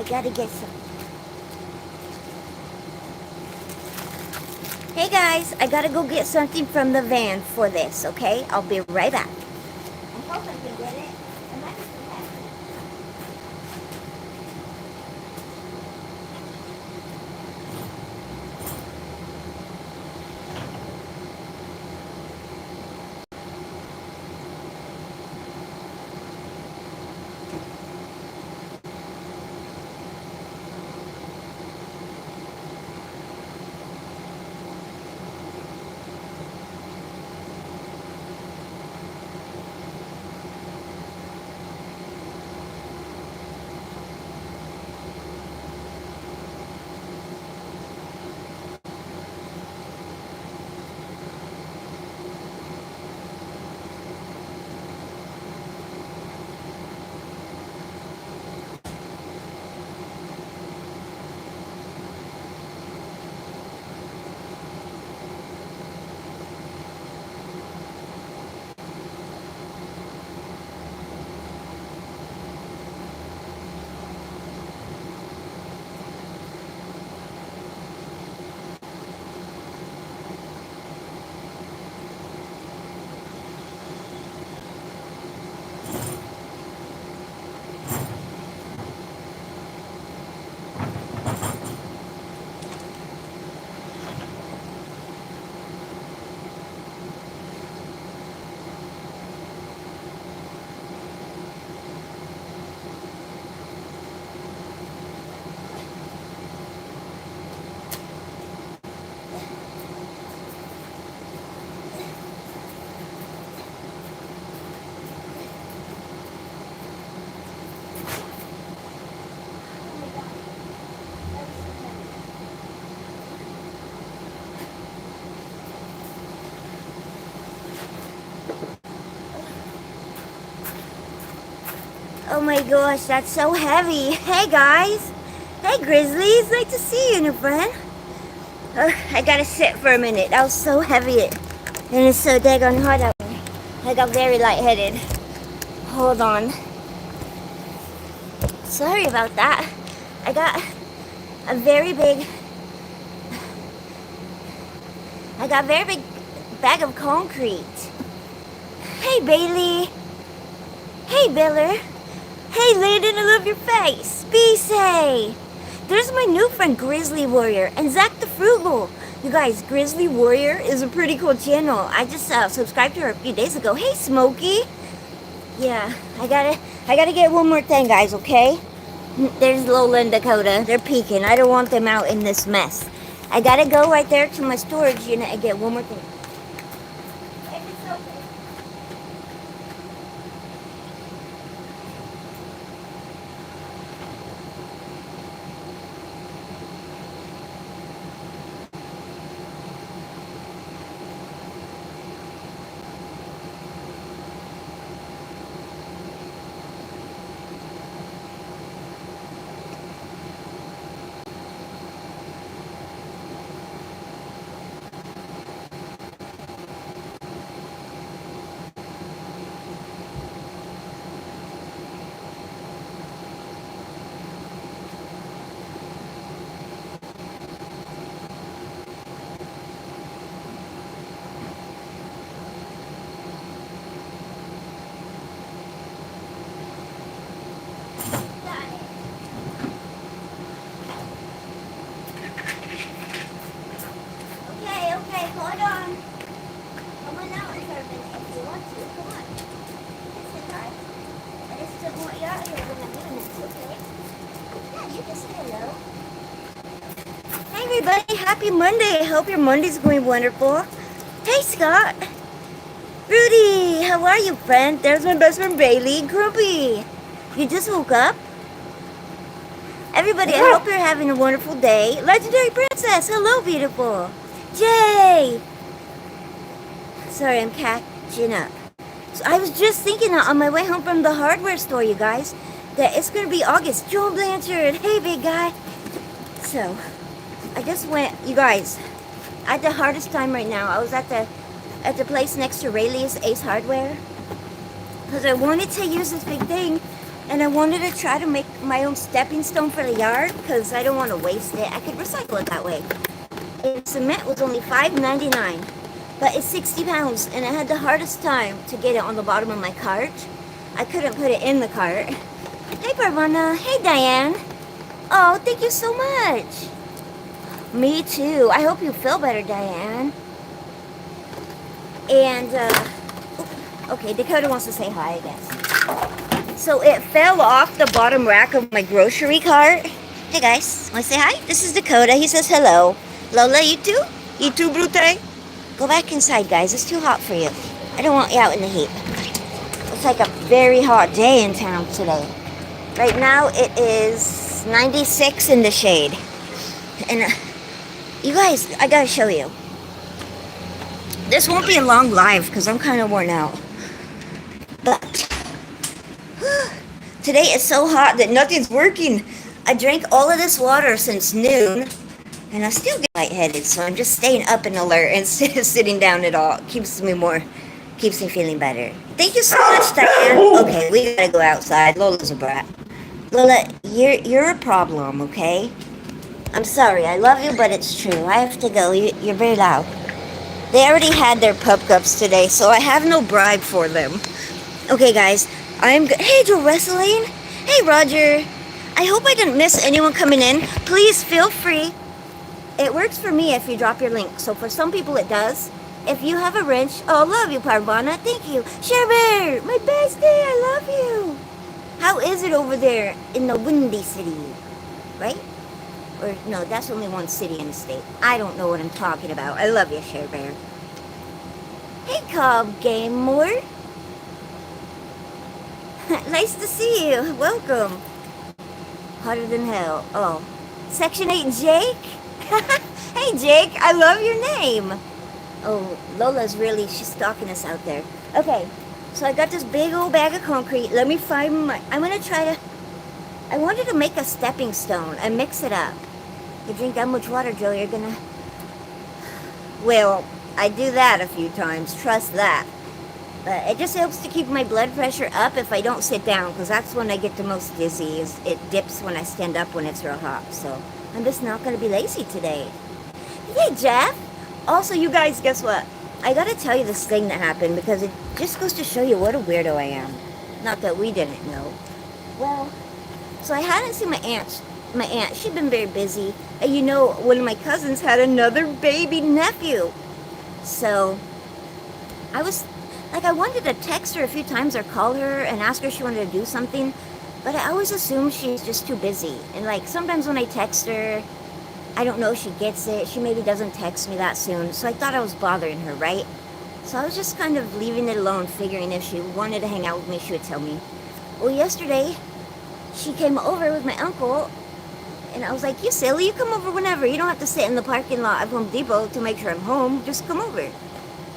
gotta get some. Hey guys, I gotta go get something from the van for this, okay? I'll be right back. I hope I can get it. I might just have it. Oh my gosh, that's so heavy. Hey guys. Hey Grizzlies, nice to see you, new friend. I gotta sit for a minute. That was so heavy. And it's so daggone hot out there. I got very lightheaded. Hold on. Sorry about that. I got a very big bag of concrete. Hey Bailey. Hey Biller. Hey Landon, I love your face. Beesay. There's my new friend Grizzly Warrior and Zach the Frugal. You guys, Grizzly Warrior is a pretty cool channel. I just subscribed to her a few days ago. Hey Smokey. Yeah, I gotta get one more thing, guys, okay? There's Lola and Dakota. They're peeking. I don't want them out in this mess. I gotta go right there to my storage unit and get one more thing. If it's okay. Okay, hold on. Come on out for a minute if you want to. Come on. That's it, guys. I just don't want you out here when I'm doing this, okay? Yeah, you can say hello. Hey, everybody. Happy Monday. I hope your Monday's going wonderful. Hey, Scott. Rudy, how are you, friend? There's my best friend, Bailey. Grumpy. You just woke up? Everybody, I hope you're having a wonderful day. Legendary Princess, hello, beautiful. Jay! Sorry, I'm catching up. So I was just thinking on my way home from the hardware store, you guys, that it's going to be August. Joel Blanchard, hey, big guy. So, I just went, you guys, I had the hardest time right now. I was at the place next to Rayleigh's Ace Hardware because I wanted to use this big thing And I wanted to try to make my own stepping stone for the yard because I don't want to waste it. I could recycle it that way. And cement was only $5.99, but it's 60 pounds, and I had the hardest time to get it on the bottom of my cart. I couldn't put it in the cart. Hey, Parvana. Hey, Diane. Oh, thank you so much. Me too. I hope you feel better, Diane. And, okay, Dakota wants to say hi, I guess. So it fell off the bottom rack of my grocery cart. Hey, guys. Want to say hi? This is Dakota. He says hello. Lola, you too? You too, Brute? Go back inside, guys. It's too hot for you. I don't want you out in the heat. It's like a very hot day in town today. Right now, it is 96 in the shade. And, you guys, I gotta show you. This won't be a long live because I'm kind of worn out. But today is so hot that nothing's working. I drank all of this water since noon, and I still get lightheaded. So I'm just staying up and alert instead of sitting down at all. Keeps me feeling better. Thank you so much, Diane. Okay, we gotta go outside. Lola's a brat. Lola, you're a problem, okay? I'm sorry. I love you, but it's true. I have to go. You're very loud. They already had their pup cups today, so I have no bribe for them. Okay, guys, I'm good. Hey, Joe Wrestling. Hey, Roger. I hope I didn't miss anyone coming in. Please feel free. It works for me if you drop your link, so for some people it does. If you have a wrench, oh, love you, Parvana. Thank you. Share Bear, my bestie, I love you. How is it over there in the Windy City, right? Or, no, that's only one city in the state. I don't know what I'm talking about. I love you, Share Bear. Hey, Cobb Gamer. Nice to see you. Welcome. Hotter than hell. Oh. Section 8 Jake? Hey, Jake. I love your name. Oh, she's stalking us out there. Okay. So I got this big old bag of concrete. Let me find I wanted to make a stepping stone and mix it up. You drink that much water, Joe, you're gonna... Well, I do that a few times, trust that. But it just helps to keep my blood pressure up if I don't sit down, because that's when I get the most dizzy. It dips when I stand up when it's real hot. So I'm just not gonna be lazy today. Hey, Jeff! Also, you guys, guess what? I gotta tell you this thing that happened, because it just goes to show you what a weirdo I am. Not that we didn't know. Well, so I hadn't seen my aunt, she'd been very busy. And you know, one of my cousins had another baby nephew. So, I wanted to text her a few times or call her and ask her if she wanted to do something. But I always assume she's just too busy. And sometimes when I text her, I don't know if she gets it. She maybe doesn't text me that soon. So I thought I was bothering her, right? So I was just kind of leaving it alone, figuring if she wanted to hang out with me, she would tell me. Well, yesterday, she came over with my uncle. And I was like, you silly, you come over whenever. You don't have to sit in the parking lot of Home Depot to make sure I'm home. Just come over.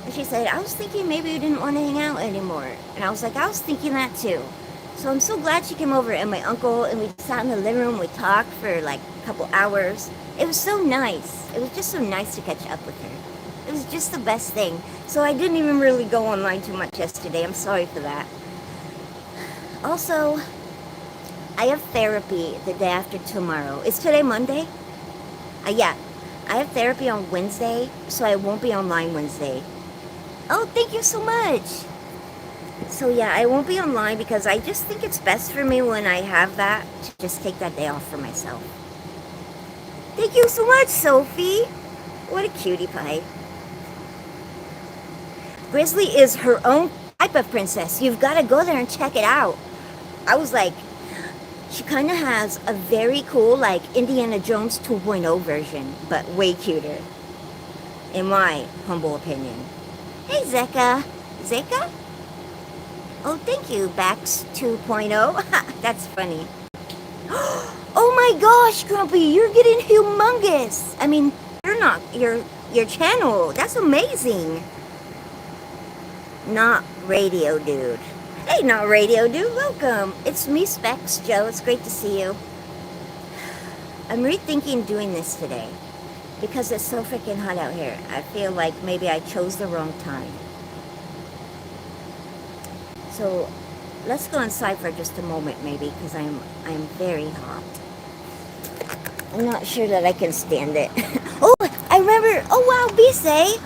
And she said, I was thinking maybe you didn't want to hang out anymore. And I was like, I was thinking that too. So I'm so glad she came over, and my uncle, and we sat in the living room. We talked for a couple hours. It was so nice. It was just so nice to catch up with her. It was just the best thing. So I didn't even really go online too much yesterday. I'm sorry for that. Also, I have therapy the day after tomorrow. Is today Monday? Yeah. I have therapy on Wednesday, so I won't be online Wednesday. Oh, thank you so much. So yeah, I won't be online because I just think it's best for me when I have that to just take that day off for myself. Thank you so much, Sophie. What a cutie pie. Grizzly is her own type of princess. You've got to go there and check it out. I was like, she kind of has a very cool, Indiana Jones 2.0 version, but way cuter, in my humble opinion. Hey, Zeka. Zeka? Oh, thank you, Bax 2.0. That's funny. Oh my gosh, Grumpy, you're getting humongous. I mean, your channel, that's amazing. Not Radio Dude. Hey, Not Radio Dude, welcome. It's me, Specs Joe. It's great to see you. I'm rethinking doing this today because it's so freaking hot out here. I feel like maybe I chose the wrong time. So let's go inside for just a moment, maybe, because I'm very hot. I'm not sure that I can stand it. Oh, I remember. Oh wow, BC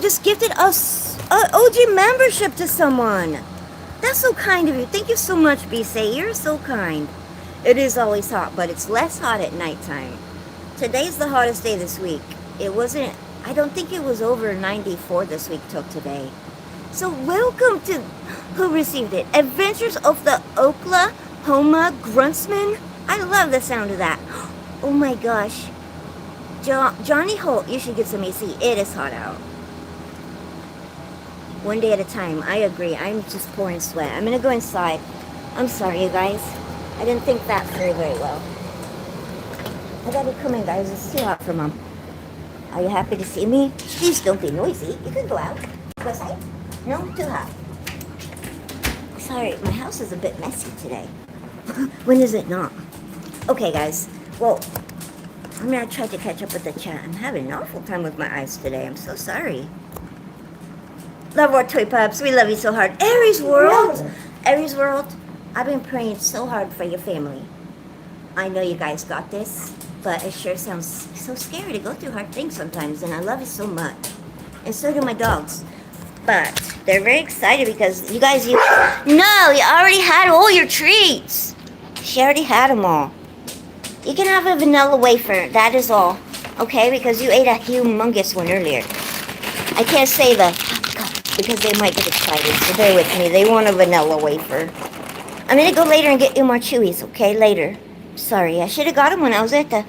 just gifted us a OG membership to someone. That's so kind of you. Thank you so much, BC. You're so kind. It is always hot, but it's less hot at nighttime. Today's the hottest day this week. It wasn't. I don't think it was over 94 this week till today. So welcome to who received it. Adventures of the Oklahoma Gruntsman. I love the sound of that. Oh my gosh. Johnny Holt, you should get some AC. It is hot out. One day at a time. I agree. I'm just pouring sweat. I'm going to go inside. I'm sorry, you guys. I didn't think that very well. I got to come in, guys. It's too hot for Mom. Are you happy to see me? Please don't be noisy. You can go out. Go outside. No? Too hot. Sorry, my house is a bit messy today. When is it not? Okay, guys. Well, I'm going to try to catch up with the chat. I'm having an awful time with my eyes today. I'm so sorry. Love our toy pups. We love you so hard. Aries World. Aries World. I've been praying so hard for your family. I know you guys got this, but it sure sounds so scary to go through hard things sometimes, and I love you so much. And so do my dogs. But they're very excited because you guys, No, you already had all your treats. She already had them all. You can have a vanilla wafer, that is all. Okay, because you ate a humongous one earlier. I can't say because they might get excited, so bear with me. They want a vanilla wafer. I'm gonna go later and get you more chewies, okay? Later. Sorry, I should have got them when I was at the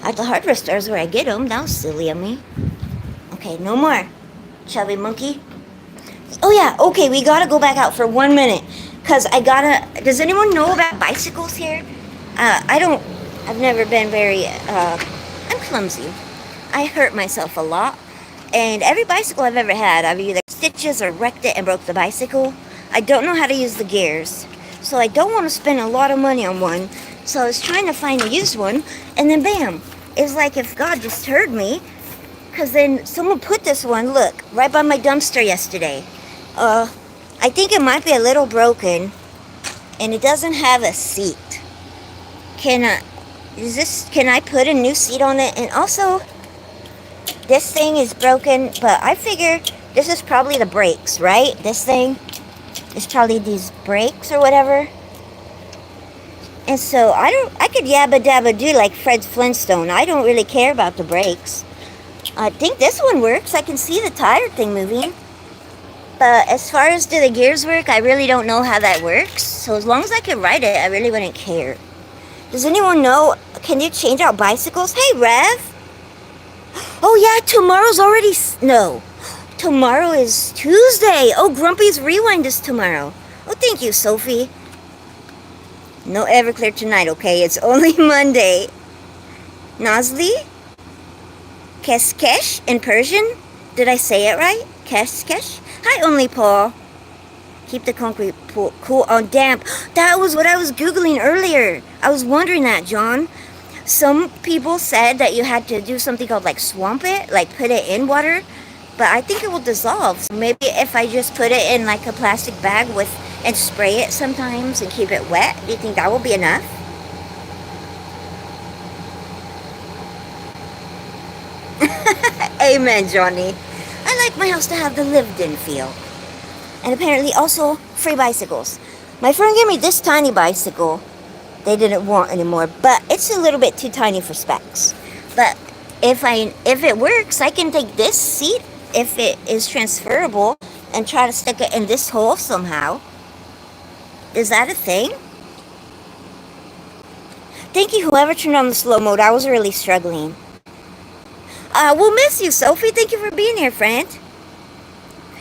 hardware stores where I get them. That was silly of me. Okay, no more. Chubby monkey. Oh yeah, okay, we gotta go back out for 1 minute. Cause does anyone know about bicycles here? I've never been very, I'm clumsy. I hurt myself a lot. And every bicycle I've ever had, I've either stitches or wrecked it and broke the bicycle. I don't know how to use the gears. So I don't want to spend a lot of money on one. So I was trying to find a used one, and then bam, it's like if God just heard me, because then someone put this one, look, right by my dumpster yesterday. I think it might be a little broken, and it doesn't have a seat. Can I put a new seat on it? And also, this thing is broken, but I figure this is probably the brakes, right? This thing is probably these brakes or whatever. And so I could yabba dabba do like Fred Flintstone. I don't really care about the brakes. I think this one works. I can see the tire thing moving. But as far as do the gears work, I really don't know how that works. So as long as I can ride it, I really wouldn't care. Does anyone know, can you change out bicycles? Hey, Rev. Oh yeah, tomorrow's already, no. Tomorrow is Tuesday. Oh, Grumpy's Rewind is tomorrow. Oh, thank you, Sophie. No Everclear tonight, okay? It's only Monday. Nazli? Keskesh in Persian? Did I say it right? Keskesh? Hi, Only Paul. Keep the concrete pool cool on damp. That was what I was Googling earlier. I was wondering that, John. Some people said that you had to do something called like swamp it, like put it in water. But I think it will dissolve. So maybe if I just put it in like a plastic bag and spray it sometimes and keep it wet, do you think that will be enough? Amen, Johnny. I like my house to have the lived-in feel. And apparently also free bicycles. My friend gave me this tiny bicycle. They didn't want anymore, but it's a little bit too tiny for Specs. But if it works, I can take this seat if it is transferable and try to stick it in this hole somehow. Is that a thing? Thank you, whoever turned on the slow mode. I was really struggling. We'll miss you, Sophie. Thank you for being here, friend.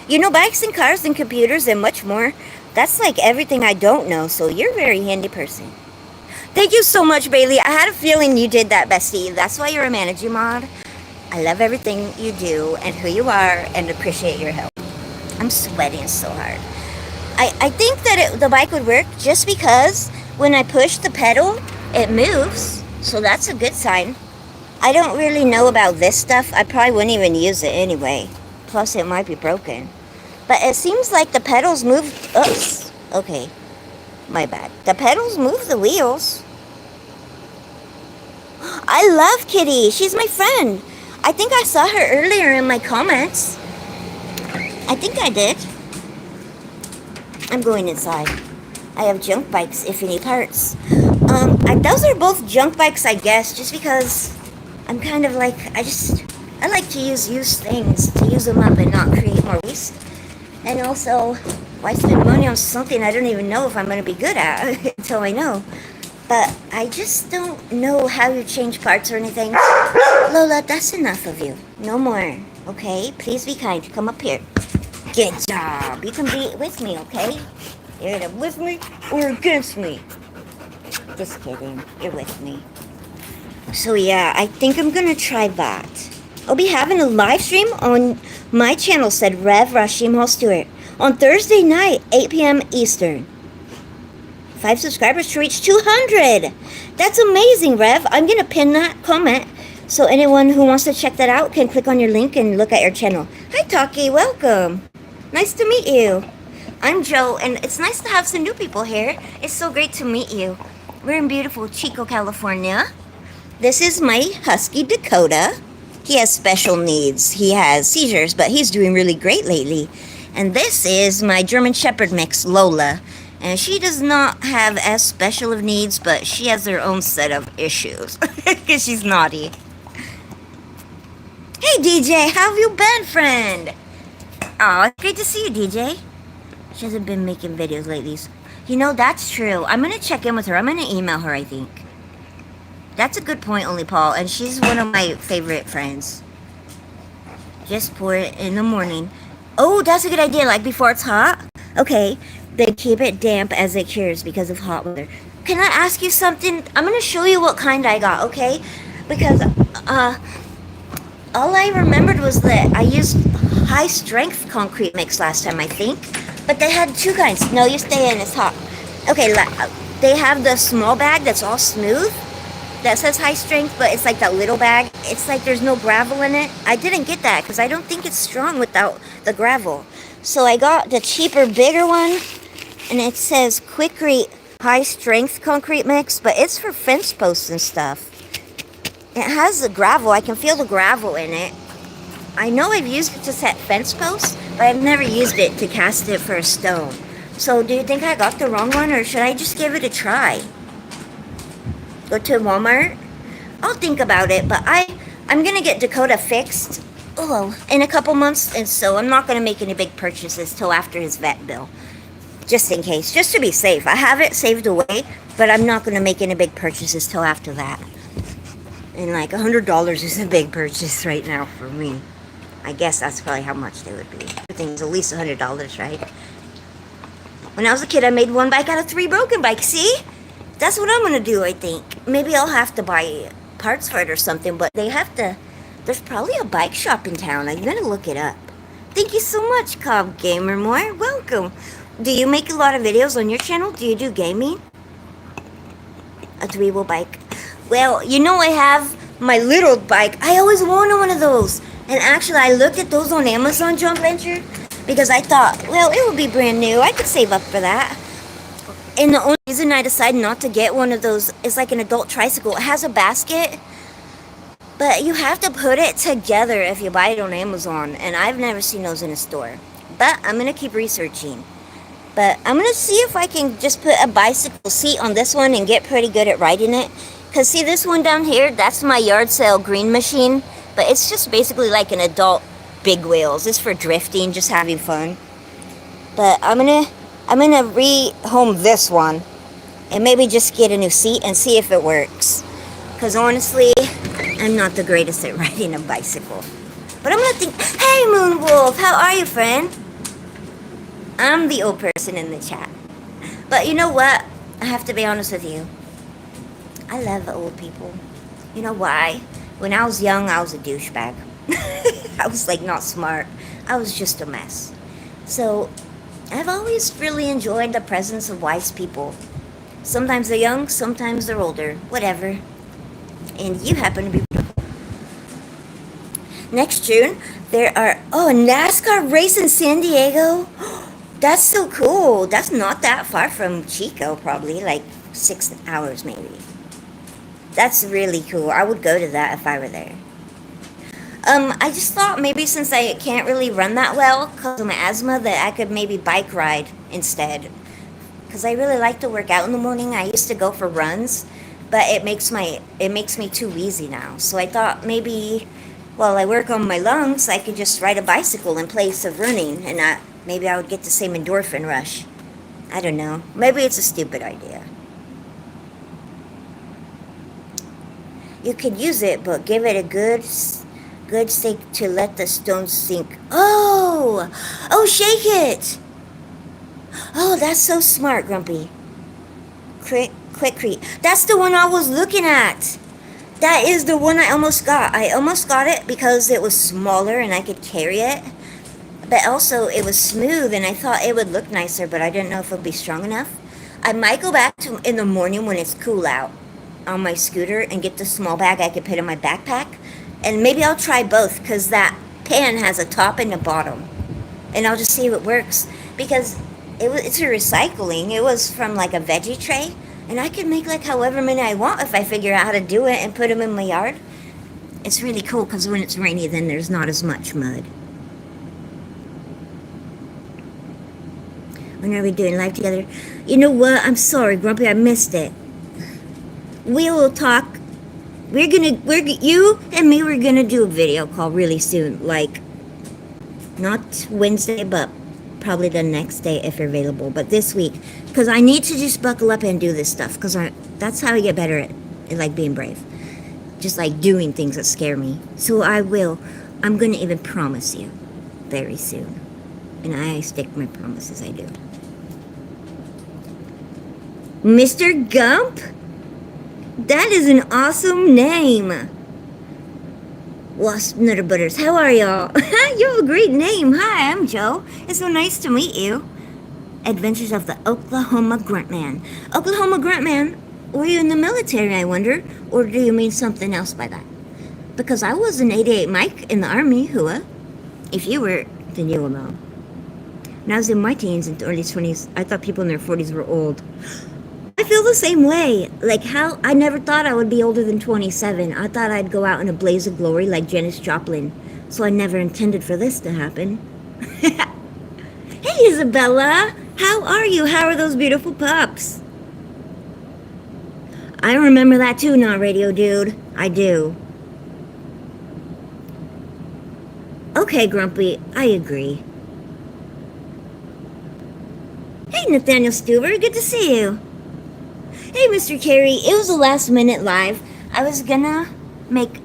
You know bikes and cars and computers and much more. That's like everything I don't know, so you're a very handy person. Thank you so much, Bailey. I had a feeling you did that, bestie. That's why you're a manager mod. I love everything you do and who you are and appreciate your help. I'm sweating so hard. I think that the bike would work just because when I push the pedal, it moves. So that's a good sign. I don't really know about this stuff. I probably wouldn't even use it anyway. Plus, it might be broken. But it seems like the pedals move. Oops. Okay. My bad. The pedals move the wheels. I love Kitty. She's my friend. I think I saw her earlier in my comments. I think I did. I'm going inside. I have junk bikes if you need parts. Those are both junk bikes, I guess, just because I'm kind of like, I like to use used things, to use them up and not create more waste. And also, why spend money on something I don't even know if I'm going to be good at until I know. But I just don't know how you change parts or anything. Lola, that's enough of you. No more, okay? Please be kind. Come up here. Good job. You can be with me, okay? You're either with me or against me. Just kidding. You're with me. So yeah, I think I'm gonna try that. I'll be having a live stream on my channel, said Rev Rashim Hall Stewart, on Thursday night, 8 p.m. Eastern. 5 subscribers to reach 200. That's amazing, Rev. I'm gonna pin that comment so anyone who wants to check that out can click on your link and look at your channel. Hi, Taki. Welcome. Nice to meet you. I'm Joe, and it's nice to have some new people here. It's so great to meet you. We're in beautiful Chico, California. This is my husky, Dakota. He has special needs. He has seizures, but he's doing really great lately. And this is my German Shepherd mix, Lola. And she does not have as special of needs, but she has her own set of issues. Because she's naughty. Hey, DJ, how have you been, friend? Aw, it's great to see you, DJ. She hasn't been making videos lately. You know, that's true. I'm going to check in with her. I'm going to email her, I think. That's a good point, Only Paul. And she's one of my favorite friends. Just pour it in the morning. Oh, that's a good idea. Like before it's hot? Okay. They keep it damp as it cures because of hot weather. Can I ask you something? I'm going to show you what kind I got, okay? Because all I remembered was that I used high-strength concrete mix last time, I think. But they had two kinds. No, you stay in. It's hot. Okay, they have the small bag that's all smooth. That says high strength, but it's like that little bag. It's like there's no gravel in it. I didn't get that because I don't think it's strong without the gravel. So I got the cheaper, bigger one. And it says Quikrete high strength concrete mix, but it's for fence posts and stuff. It has the gravel. I can feel the gravel in it. I know I've used it to set fence posts, but I've never used it to cast it for a stone. So do you think I got the wrong one, or should I just give it a try? Go to Walmart? I'll think about it, but I'm gonna get Dakota fixed in a couple months, and so I'm not gonna make any big purchases till after his vet bill. Just in case, just to be safe. I have it saved away, but I'm not gonna make any big purchases till after that. And like $100 is a big purchase right now for me. I guess that's probably how much they would be. Everything's at least $100, right? When I was a kid, I made one bike out of 3 broken bikes. See? That's what I'm gonna do, I think. Maybe I'll have to buy parts for it or something, but there's probably a bike shop in town. I'm gonna look it up. Thank you so much, Cobb Gamer More. Welcome. Do you make a lot of videos on your channel? Do you do gaming? A 3-wheel bike. Well, you know I have my little bike. I always wanted one of those. And actually, I looked at those on Amazon joint venture because I thought, well, it would be brand new. I could save up for that. And the only reason I decided not to get one of those is like an adult tricycle. It has a basket, but you have to put it together if you buy it on Amazon. And I've never seen those in a store. But I'm going to keep researching. But I'm going to see if I can just put a bicycle seat on this one and get pretty good at riding it. Because see this one down here, that's my yard sale green machine. But it's just basically like an adult big wheels. It's for drifting, just having fun. But I'm gonna rehome this one and maybe just get a new seat and see if it works. Because honestly, I'm not the greatest at riding a bicycle. But I'm gonna think, hey Moonwolf, how are you, friend? I'm the old person in the chat. But you know what? I have to be honest with you. I love old people. You know why? When I was young, I was a douchebag. I was like not smart. I was just a mess. So I've always really enjoyed the presence of wise people. Sometimes they're young, sometimes they're older, whatever. And you happen to be beautiful. Next June, there are, oh, a NASCAR race in San Diego. That's so cool. That's not that far from Chico, probably like 6 hours maybe. That's really cool. I would go to that if I were there. I just thought maybe since I can't really run that well because of my asthma, that I could maybe bike ride instead. Because I really like to work out in the morning. I used to go for runs, but it makes me too wheezy now. So I thought maybe while I work on my lungs, I could just ride a bicycle in place of running, and maybe I would get the same endorphin rush. I don't know. Maybe it's a stupid idea. You could use it, but give it a good shake to let the stones sink. Oh, shake it. Oh, that's so smart, Grumpy. Quick. That's the one I was looking at. That is the one I almost got. I almost got it because it was smaller and I could carry it. But also, it was smooth and I thought it would look nicer, but I didn't know if it would be strong enough. I might go back to in the morning when it's cool out on my scooter and get the small bag I could put in my backpack. And maybe I'll try both because that pan has a top and a bottom. And I'll just see if it works. Because it's a recycling. It was from like a veggie tray. And I can make like however many I want if I figure out how to do it and put them in my yard. It's really cool because when it's rainy, then there's not as much mud. When are we doing live together? You know what? I'm sorry, Grumpy. I missed it. We will talk. You and me, we're gonna do a video call really soon. Like, not Wednesday, but probably the next day if you're available. But this week, because I need to just buckle up and do this stuff. Because that's how I get better at like being brave. Just like doing things that scare me. So I will. I'm gonna even promise you very soon. And I stick my promises, I do. Mr. Gump? That is an awesome name. Wasp Nutter Butters, how are y'all? You have a great name. Hi, I'm Joe. It's so nice to meet you. Adventures of the Oklahoma Gruntman. Oklahoma Gruntman, were you in the military, I wonder? Or do you mean something else by that? Because I was an 88 Mike in the Army, hua. If you were, then you will know. When I was in my teens and early 20s, I thought people in their 40s were old. I feel the same way. Like how I never thought I would be older than 27. I thought I'd go out in a blaze of glory like Janis Joplin. So I never intended for this to happen. Hey, Isabella. How are you? How are those beautiful pups? I remember that too, Not Radio Dude. I do. Okay, Grumpy. I agree. Hey, Nathaniel Stuber. Good to see you. Hey, Mr. Carey, it was a last minute live. I was gonna make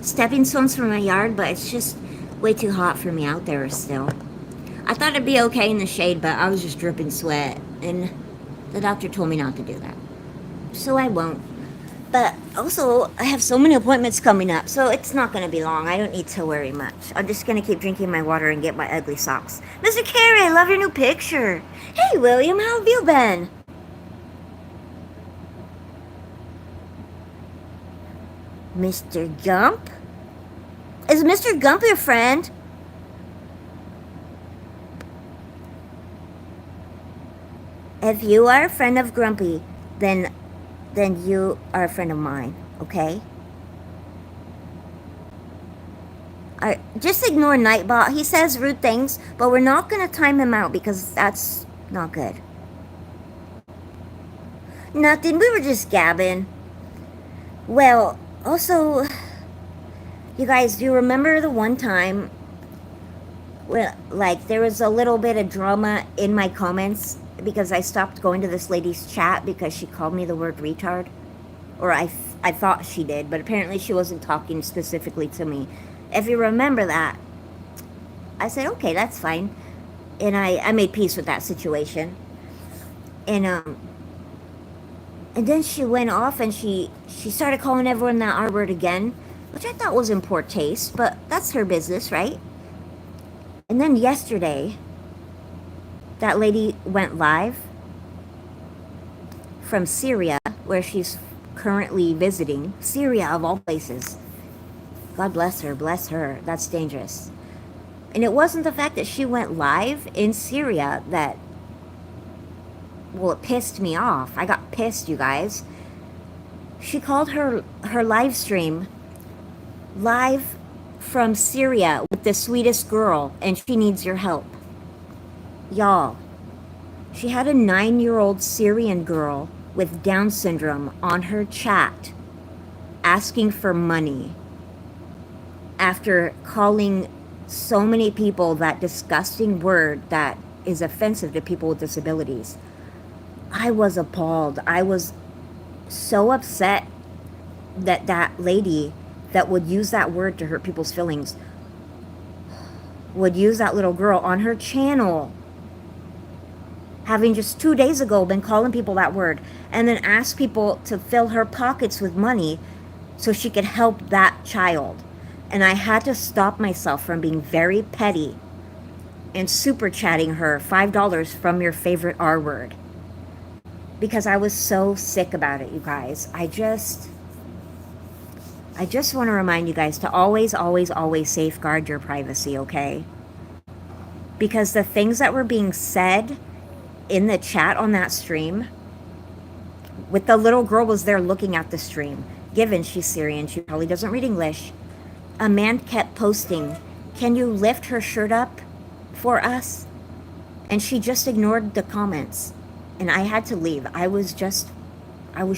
stepping stones for my yard, but it's just way too hot for me out there still. I thought it'd be okay in the shade, but I was just dripping sweat, and the doctor told me not to do that. So I won't. But also, I have so many appointments coming up, so it's not gonna be long. I don't need to worry much. I'm just gonna keep drinking my water and get my ugly socks. Mr. Carey, I love your new picture. Hey, William, how have you been? Mr. Gump? Is Mr. Gump your friend? If you are a friend of Grumpy, then you are a friend of mine, okay? Just ignore Nightbot. He says rude things, but we're not going to time him out because that's not good. Nothing, we were just gabbing. Well, also, you guys, do you remember the one time where, like, there was a little bit of drama in my comments because I stopped going to this lady's chat because she called me the word retard? Or I thought she did, but apparently she wasn't talking specifically to me. If you remember that, I said, okay, that's fine. And I made peace with that situation. And then she went off and she started calling everyone that R word again, which I thought was in poor taste, but that's her business, right? And then yesterday, that lady went live from Syria, where she's currently visiting. Syria, of all places. God bless her, bless her. That's dangerous. And it wasn't the fact that she went live in Syria that, well, it pissed me off. I got pissed, you guys. She called her live stream live from Syria with the sweetest girl, and she needs your help. Y'all, she had a 9-year-old Syrian girl with Down syndrome on her chat asking for money after calling so many people that disgusting word that is offensive to people with disabilities. I was appalled. I was so upset that that lady that would use that word to hurt people's feelings would use that little girl on her channel, having just 2 days ago been calling people that word, and then ask people to fill her pockets with money so she could help that child. And I had to stop myself from being very petty and super chatting her $5 from your favorite R word, because I was so sick about it, you guys. I just want to remind you guys to always, always, always safeguard your privacy, okay? Because the things that were being said in the chat on that stream, with the little girl was there looking at the stream, given she's Syrian, she probably doesn't read English. A man kept posting, "Can you lift her shirt up for us?" And she just ignored the comments. And I had to leave. I was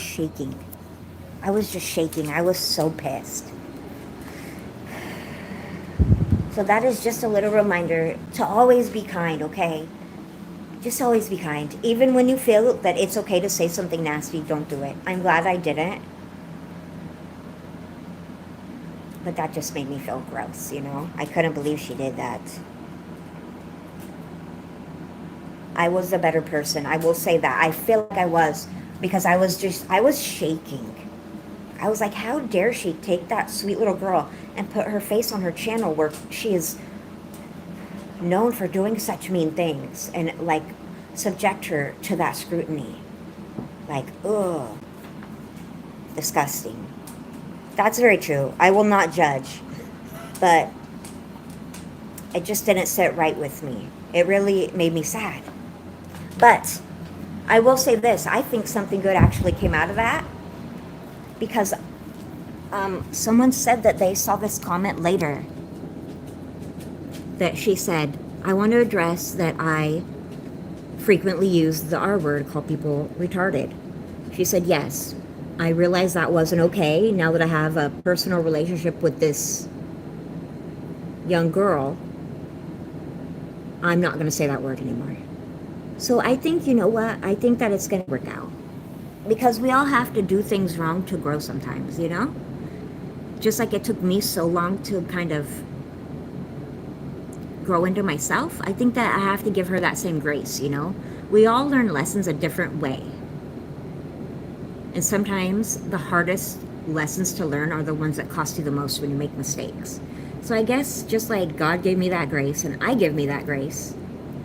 shaking. I was just shaking. I was so pissed. So that is just a little reminder to always be kind, okay? Just always be kind. Even when you feel that it's okay to say something nasty, don't do it. I'm glad I didn't. But that just made me feel gross, you know? I couldn't believe she did that. I was a better person. I will say that. I feel like I was, because I was shaking. I was like, how dare she take that sweet little girl and put her face on her channel where she is known for doing such mean things, and like subject her to that scrutiny. Like, ugh. Disgusting. That's very true. I will not judge. But it just didn't sit right with me. It really made me sad. But I will say this. I think something good actually came out of that. Because someone said that they saw this comment later. That she said, "I want to address that I frequently use the R word, call people retarded." She said, "Yes, I realized that wasn't okay. Now that I have a personal relationship with this young girl, I'm not going to say that word anymore." So I think, you know what? I think that it's going to work out. Because we all have to do things wrong to grow sometimes, you know? Just like it took me so long to kind of grow into myself, I think that I have to give her that same grace, you know? We all learn lessons a different way. And sometimes the hardest lessons to learn are the ones that cost you the most when you make mistakes. So I guess just like God gave me that grace and I give me that grace,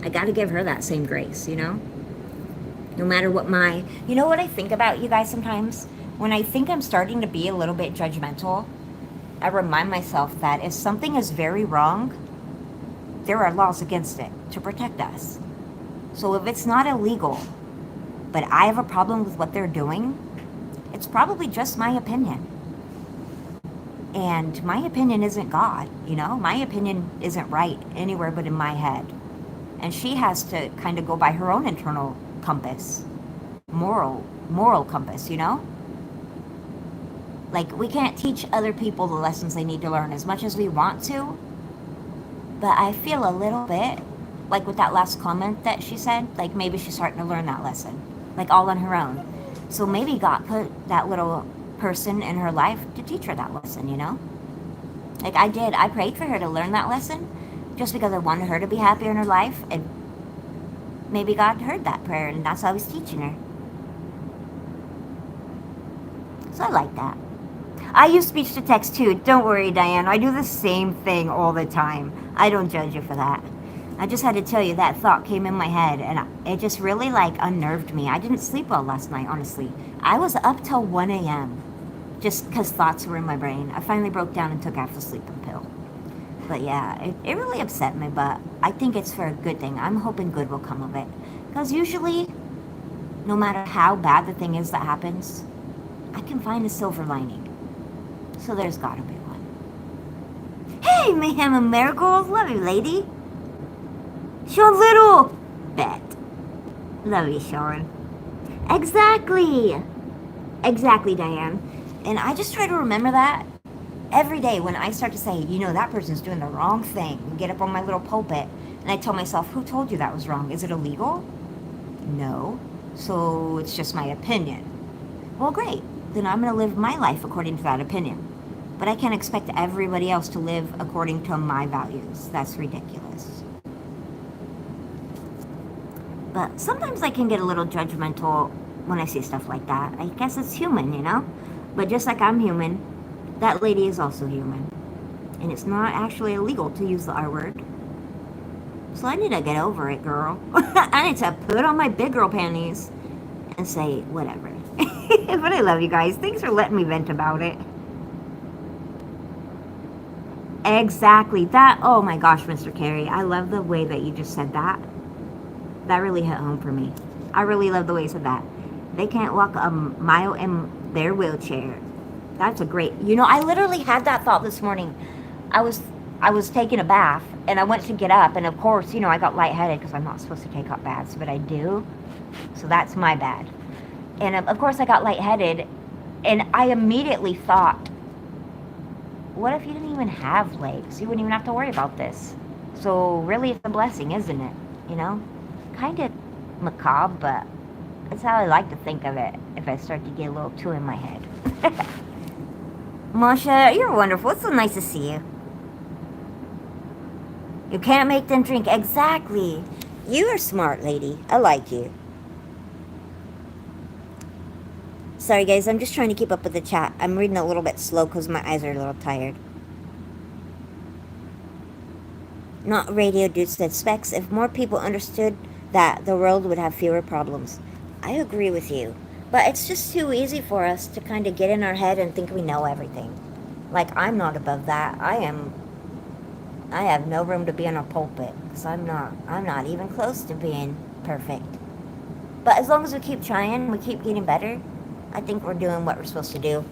I got to give her that same grace, you know? No matter what you know what I think about you guys sometimes? When I think I'm starting to be a little bit judgmental, I remind myself that if something is very wrong, there are laws against it to protect us. So if it's not illegal, but I have a problem with what they're doing, it's probably just my opinion. And my opinion isn't God, you know? My opinion isn't right anywhere but in my head. And she has to kind of go by her own internal compass, moral compass, you know? Like, we can't teach other people the lessons they need to learn as much as we want to, but I feel a little bit, like with that last comment that she said, like maybe she's starting to learn that lesson, like all on her own. So maybe God put that little person in her life to teach her that lesson, you know? Like I prayed for her to learn that lesson, just because I wanted her to be happier in her life, and maybe God heard that prayer, and that's how He's teaching her. So I like that. I use speech to text too. Don't worry, Diane. I do the same thing all the time. I don't judge you for that. I just had to tell you that thought came in my head, and it just really like unnerved me. I didn't sleep well last night, honestly. I was up till 1 a.m. just because thoughts were in my brain. I finally broke down and took half the sleeping pill. But yeah, it really upset me, but I think it's for a good thing. I'm hoping good will come of it. Because usually, no matter how bad the thing is that happens, I can find a silver lining. So there's gotta be one. Hey, Mayhem and Marigold. Love you, lady. Sean Little. Bet. Love you, Sean. Exactly. Exactly, Diane. And I just try to remember that every day when I start to say, you know, that person's doing the wrong thing, and get up on my little pulpit, and I tell myself, who told you that was wrong? Is it illegal? No. So it's just my opinion. Well, great. Then I'm going to live my life according to that opinion. But I can't expect everybody else to live according to my values. That's ridiculous. But sometimes I can get a little judgmental when I see stuff like that. I guess it's human, you know? But just like I'm human, that lady is also human. And it's not actually illegal to use the R word. So I need to get over it, girl. I need to put on my big girl panties and say, whatever. But I love you guys. Thanks for letting me vent about it. Exactly. That, oh my gosh, Mr. Carey. I love the way that you just said that. That really hit home for me. I really love the way you said that. They can't walk a mile in their wheelchair. That's a great, you know, I literally had that thought this morning. I was taking a bath and I went to get up, and of course, you know, I got lightheaded because I'm not supposed to take hot baths, but I do. So that's my bad. And of course I got lightheaded, and I immediately thought, what if you didn't even have legs? You wouldn't even have to worry about this. So really it's a blessing, isn't it? You know? Kind of macabre, but that's how I like to think of it if I start to get a little too in my head. Masha, you're wonderful. It's so nice to see you. You can't make them drink. Exactly. You are smart, lady. I like you. Sorry, guys. I'm just trying to keep up with the chat. I'm reading a little bit slow because my eyes are a little tired. Not Radio Dude said, Specs, if more people understood that, the world would have fewer problems. I agree with you. But it's just too easy for us to kind of get in our head and think we know everything. Like, I'm not above that. I have no room to be in a pulpit, because I'm not even close to being perfect. But as long as we keep trying, we keep getting better, I think we're doing what we're supposed to do.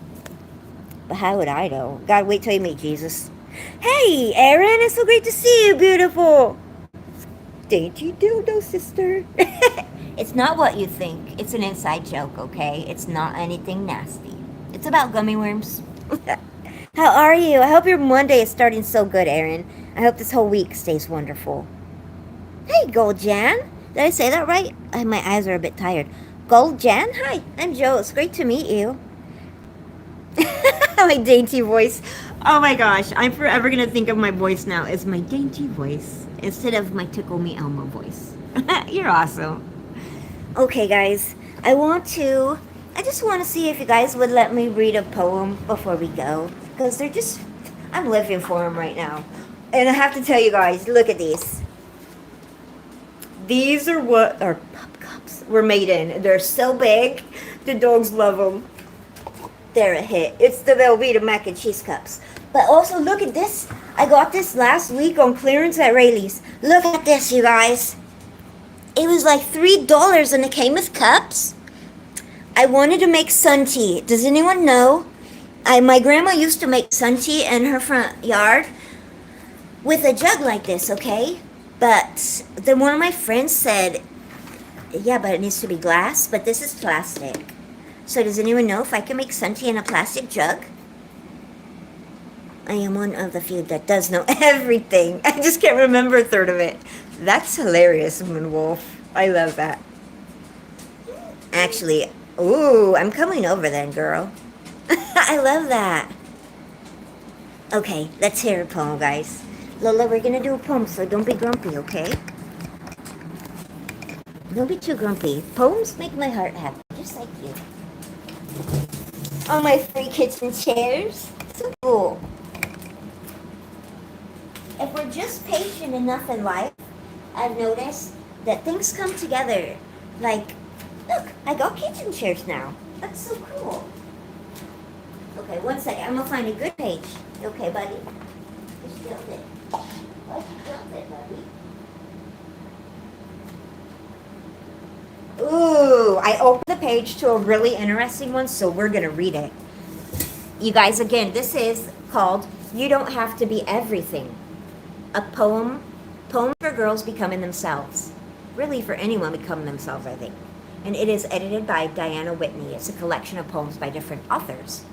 But how would I know? God, wait till you meet Jesus. Hey, Erin, it's so great to see you, beautiful. Dainty dildo, sister. It's not what you think. It's an inside joke, okay? It's not anything nasty. It's about gummy worms. How are you? I hope your Monday is starting so good, Erin. I hope this whole week stays wonderful. Hey, Gold Jan. Did I say that right? My eyes are a bit tired. Gold Jan? Hi, I'm Joe. It's great to meet you. My dainty voice. Oh my gosh, I'm forever going to think of my voice now as my dainty voice instead of my Tickle Me Elmo voice. You're awesome. Okay, guys, I just want to see if you guys would let me read a poem before we go. Because I'm living for them right now. And I have to tell you guys, look at these. These are what our pup cups were made in. They're so big, the dogs love them. They're a hit. It's the Velveeta mac and cheese cups. But also, look at this. I got this last week on clearance at Rayleigh's. Look at this, you guys. It was like $3 and it came with cups. I wanted to make sun tea. Does anyone know? My grandma used to make sun tea in her front yard with a jug like this, okay? But then one of my friends said, yeah, but it needs to be glass, but this is plastic. So does anyone know if I can make sun tea in a plastic jug? I am one of the few that does know everything. I just can't remember a third of it. That's hilarious, Moonwolf. I love that. Actually, ooh, I'm coming over then, girl. I love that. Okay, let's hear a poem, guys. Lola, we're gonna do a poem, so don't be grumpy, okay? Don't be too grumpy. Poems make my heart happy, just like you. On my free kitchen chairs. So cool. If we're just patient enough in life, I've noticed that things come together. Like, look, I got kitchen chairs now. That's so cool. Okay. Okay, one second. I'm gonna find a good page. Okay, buddy. Just build it. Let's build it, buddy. Ooh, I opened the page to a really interesting one, so we're gonna read it. You guys, again, this is called "You Don't Have to Be Everything," a poem for girls becoming themselves. Really, for anyone becoming themselves, I think. And it is edited by Diana Whitney. It's a collection of poems by different authors.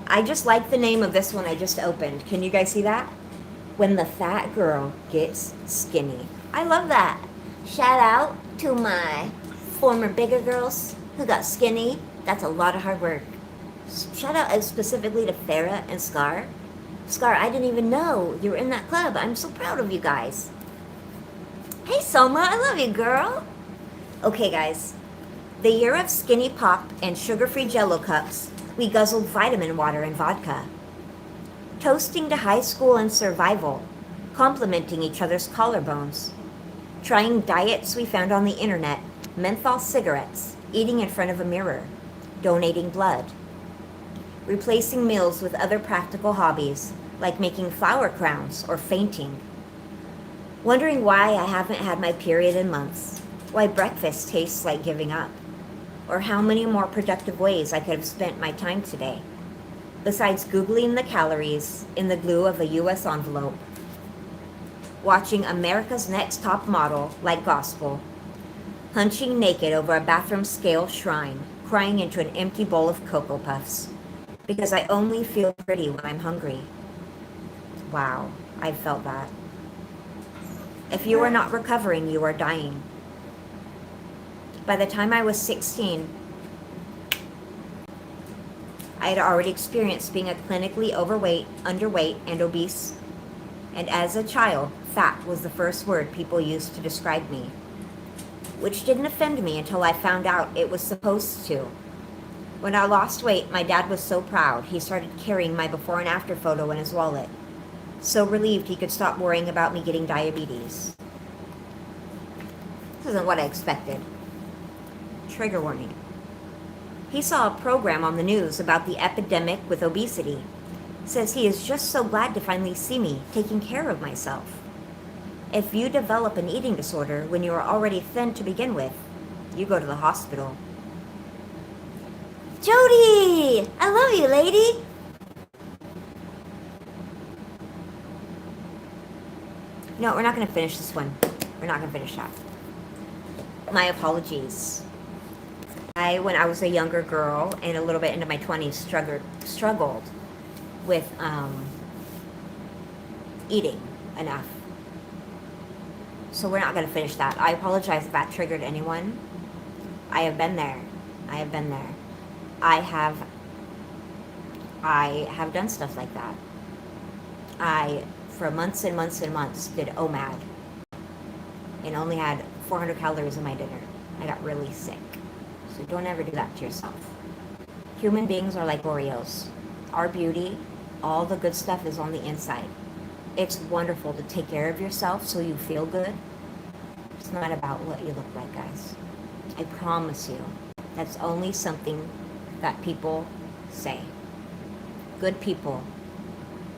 I just like the name of this one I just opened. Can you guys see that? When the Fat Girl Gets Skinny. I love that. Shout out to my former bigger girls who got skinny. That's a lot of hard work. Shout out specifically to Farah and Scar. Scar, I didn't even know you were in that club. I'm so proud of you guys. Hey, Soma, I love you, girl. Okay, guys. The year of skinny pop and sugar-free Jell-O cups, we guzzled vitamin water and vodka. Toasting to high school and survival, complimenting each other's collarbones. Trying diets we found on the internet, menthol cigarettes, eating in front of a mirror, donating blood. Replacing meals with other practical hobbies, like making flower crowns or fainting. Wondering why I haven't had my period in months, why breakfast tastes like giving up, or how many more productive ways I could have spent my time today, besides Googling the calories in the glue of a US envelope, watching America's Next Top Model like gospel, hunching naked over a bathroom scale shrine, crying into an empty bowl of Cocoa Puffs, because I only feel pretty when I'm hungry. Wow, I've felt that. If you are not recovering, you are dying. By the time I was 16, I had already experienced being a clinically overweight, underweight, and obese. And as a child, fat was the first word people used to describe me, which didn't offend me until I found out it was supposed to. When I lost weight, my dad was so proud, he started carrying my before and after photo in his wallet. So relieved he could stop worrying about me getting diabetes. This isn't what I expected. Trigger warning. He saw a program on the news about the epidemic with obesity. Says he is just so glad to finally see me taking care of myself. If you develop an eating disorder when you are already thin to begin with, you go to the hospital. Jody! I love you, lady! No, we're not going to finish this one. We're not going to finish that. My apologies. When I was a younger girl and a little bit into my 20s, struggled with eating enough. So we're not going to finish that. I apologize if that triggered anyone. I have been there. I have been there. I have done stuff like that. For months and months and months, did OMAD and only had 400 calories in my dinner. I got really sick. So don't ever do that to yourself. Human beings are like Oreos. Our beauty, all the good stuff is on the inside. It's wonderful to take care of yourself so you feel good. It's not about what you look like, guys. I promise you, that's only something that people say. Good people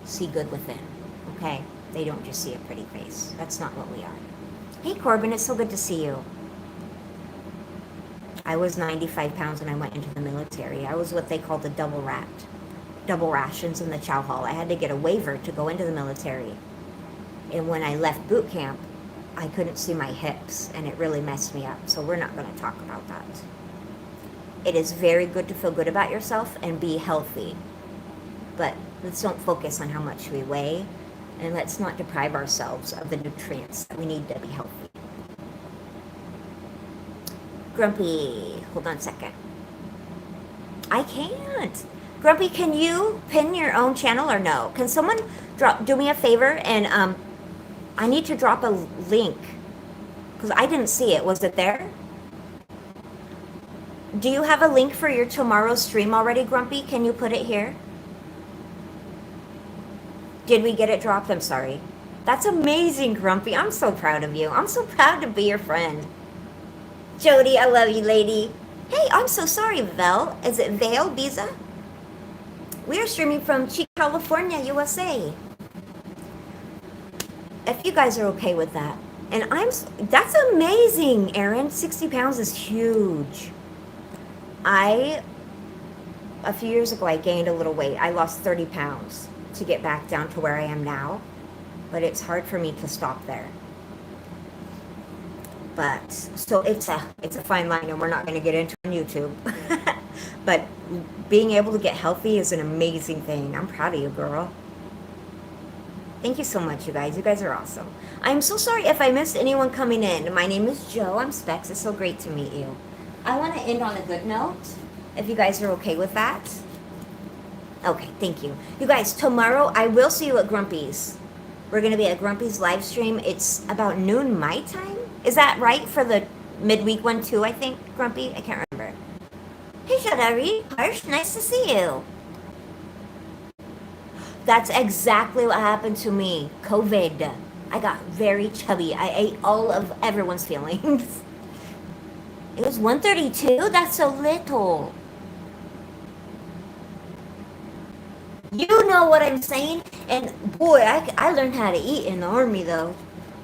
see good within. Okay, they don't just see a pretty face. That's not what we are. Hey Corbin, it's so good to see you. I was 95 pounds when I went into the military. I was what they call the double rations in the chow hall. I had to get a waiver to go into the military. And when I left boot camp, I couldn't see my hips and it really messed me up. So we're not going to talk about that. It is very good to feel good about yourself and be healthy. But let's don't focus on how much we weigh. And let's not deprive ourselves of the nutrients that we need to be healthy. Grumpy, hold on a second. I can't. Grumpy, can you pin your own channel or no? Can someone do me a favor and I need to drop a link because I didn't see it. Was it there? Do you have a link for your tomorrow's stream already, Grumpy? Can you put it here? Did we get it dropped? I'm sorry. That's amazing, Grumpy. I'm so proud of you. I'm so proud to be your friend. Jody, I love you, lady. Hey, I'm so sorry, Vel. Is it Vale, Biza? We are streaming from California, USA. If you guys are okay with that. And that's amazing, Aaron. 60 pounds is huge. A few years ago, I gained a little weight. I lost 30 pounds to get back down to where I am now. But it's hard for me to stop there. But, so it's a fine line, and we're not going to get into on YouTube. But being able to get healthy is an amazing thing. I'm proud of you, girl. Thank you so much, you guys. You guys are awesome. I'm so sorry if I missed anyone coming in. My name is Joe. I'm Specs. It's so great to meet you. I want to end on a good note, if you guys are okay with that. Okay, thank you. You guys, tomorrow I will see you at Grumpy's. We're going to be at Grumpy's live stream. It's about noon my time. Is that right for the midweek one too, I think, Grumpy? I can't remember. Hey, Shadari. Harsh, nice to see you. That's exactly what happened to me. COVID. I got very chubby. I ate all of everyone's feelings. It was 132? That's so little. You know what I'm saying? And boy, I learned how to eat in the army though.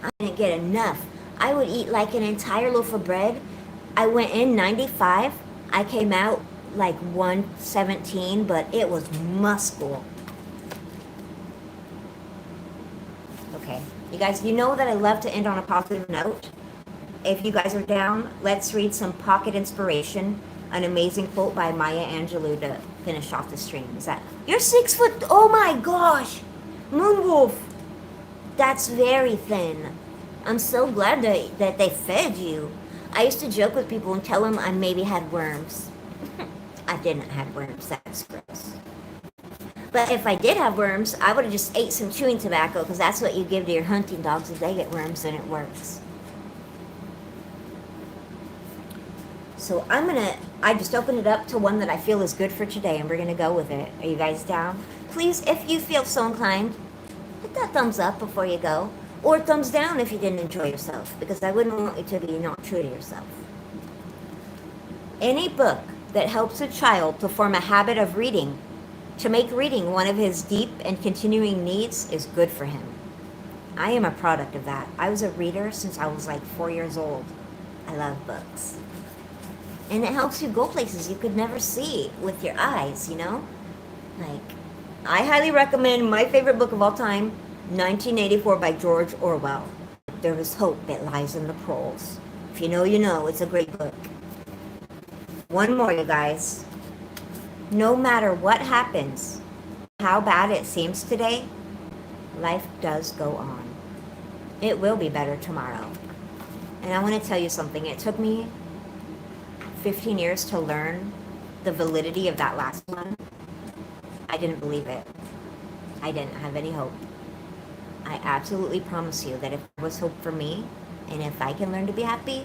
I didn't get enough. I would eat like an entire loaf of bread. I went in 95. I came out like 117, but it was muscle. Okay, you guys, you know that I love to end on a positive note. If you guys are down, let's read some pocket inspiration. An amazing quote by Maya Angelou to finish off the stream. Is that, you're 6 foot, oh my gosh, Moonwolf. That's very thin. I'm so glad that they fed you. I used to joke with people and tell them I maybe had worms. I didn't have worms, that's gross. But if I did have worms, I would have just ate some chewing tobacco, because that's what you give to your hunting dogs if they get worms, and it works. So I just opened it up to one that I feel is good for today, and we're going to go with it. Are you guys down? Please, if you feel so inclined, hit that thumbs up before you go. Or thumbs down if you didn't enjoy yourself, because I wouldn't want you to be not true to yourself. Any book that helps a child to form a habit of reading, to make reading one of his deep and continuing needs, is good for him. I am a product of that. I was a reader since I was like 4 years old. I love books. And it helps you go places you could never see with your eyes, you know? Like, I highly recommend my favorite book of all time, 1984 by George Orwell. There is hope that lies in the proles. If you know, you know. It's a great book. One more, you guys. No matter what happens, how bad it seems today, life does go on. It will be better tomorrow. And I want to tell you something. It took me 15 years to learn the validity of that last one. I didn't believe it. I didn't have any hope. I absolutely promise you that if there was hope for me, and if I can learn to be happy,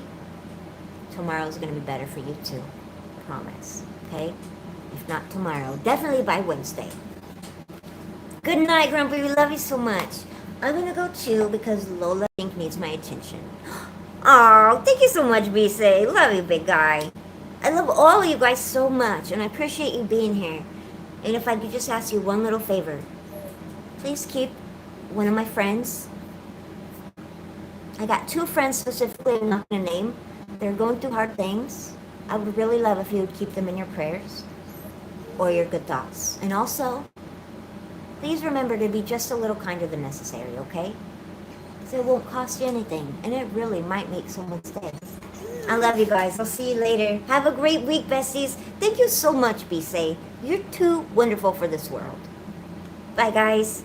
tomorrow's going to be better for you too. Promise. Okay? If not tomorrow, definitely by Wednesday. Good night, Grumpy. We love you so much. I'm going to go too because Lola I think needs my attention. Oh, thank you so much, Bise. Love you, big guy. I love all of you guys so much, and I appreciate you being here. And if I could just ask you one little favor, please keep one of my friends. I got 2 friends specifically I'm not going to name. They're going through hard things. I would really love if you would keep them in your prayers or your good thoughts. And also, please remember to be just a little kinder than necessary, okay? Because it won't cost you anything, and it really might make someone's day. I love you guys. I'll see you later. Have a great week, besties. Thank you so much, Bise. You're too wonderful for this world. Bye, guys.